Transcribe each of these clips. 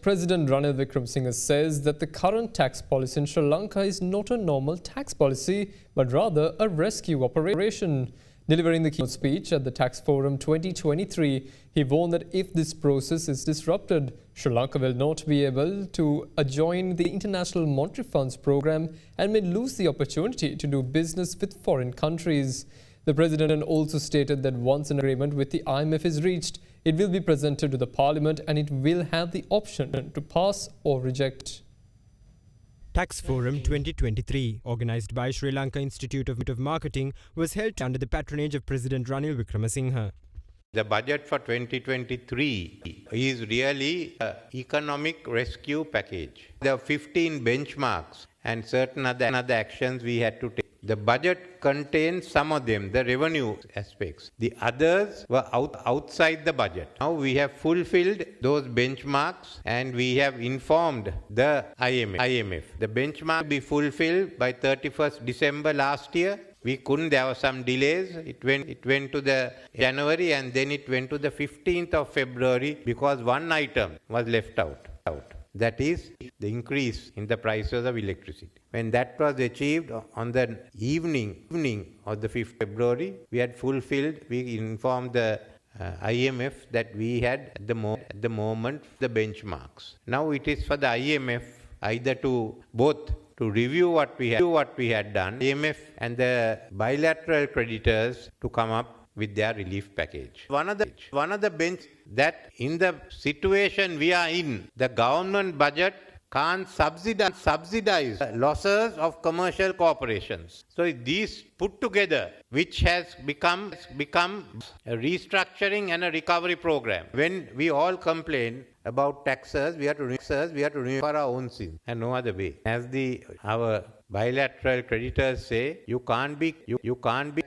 President Ranil Wickremesinghe says that the current tax policy in Sri Lanka is not a normal tax policy, but rather a rescue operation. Delivering the keynote speech at the Tax Forum 2023, he warned that if this process is disrupted, Sri Lanka will not be able to join the International Monetary Fund's program and may lose the opportunity to do business with foreign countries. The President also stated that once an agreement with the IMF is reached, it will be presented to the Parliament and it will have the option to pass or reject. Tax Forum 2023, organised by Sri Lanka Institute of Marketing, was held under the patronage of President Ranil Wickremesinghe. The budget for 2023 is really an economic rescue package. There are 15 benchmarks and certain other actions we had to take. The budget contains some of them, the revenue aspects. The others were outside the budget. Now we have fulfilled those benchmarks and we have informed the IMF. The benchmark will be fulfilled by 31st December last year. We couldn't, there were some delays. It went to the January and then it went to the 15th of February because one item was left out. That is the increase in the prices of electricity. When that was achieved on the evening of the 5th February, we had fulfilled, we informed the IMF that we had at the moment the benchmarks. Now it is for the IMF either to review what we had done, IMF and the bilateral creditors to come up with their relief package. One of the bench that in the situation we are in, the government budget can't subsidize losses of commercial corporations. So these put together, which has become a restructuring and a recovery program. When we all complain about taxes, we have to remove for our own sins and no other way. As our bilateral creditors say, you can't be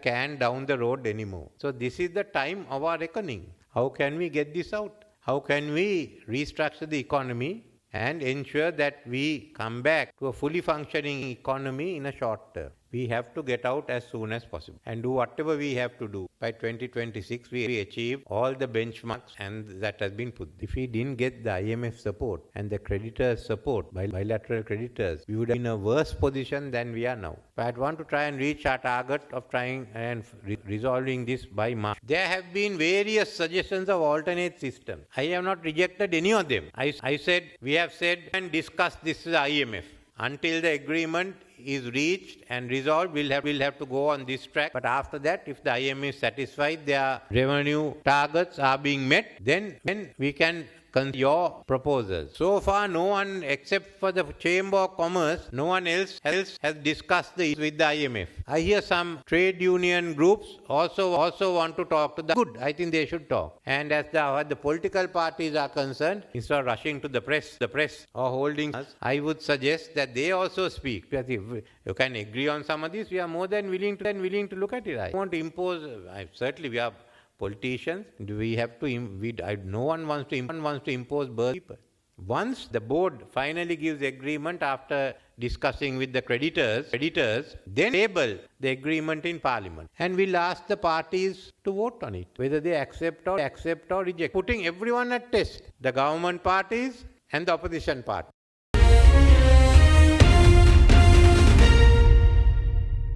canned down the road anymore. So this is the time of our reckoning. How can we get this out? How can we restructure the economy and ensure that we come back to a fully functioning economy in a short term? We have to get out as soon as possible and do whatever we have to do. By 2026, we achieve all the benchmarks and that has been put. If we didn't get the IMF support and the creditors' support, bilateral creditors, we would have been in a worse position than we are now. But I want to try and reach our target of trying and resolving this by March. There have been various suggestions of alternate systems. I have not rejected any of them. We have said and discussed this with the IMF. Until the agreement is reached and resolved, we'll have to go on this track. But after that, if the IMF is satisfied, their revenue targets are being met, then we can consider your proposals. So far, no one except for the Chamber of Commerce, no one else has discussed this with the IMF. I hear some trade union groups also want to talk to the good. I think they should talk. And as the political parties are concerned, instead of rushing to the press or holding us, I would suggest that they also speak. Because if you can agree on some of this, we are more than willing to look at it. I want to impose. Certainly, we are politicians. No one wants to impose burden. Once the board finally gives agreement after discussing with the creditors, then table the agreement in Parliament. And we'll ask the parties to vote on it, whether they accept or reject, putting everyone at test, the government parties and the opposition party.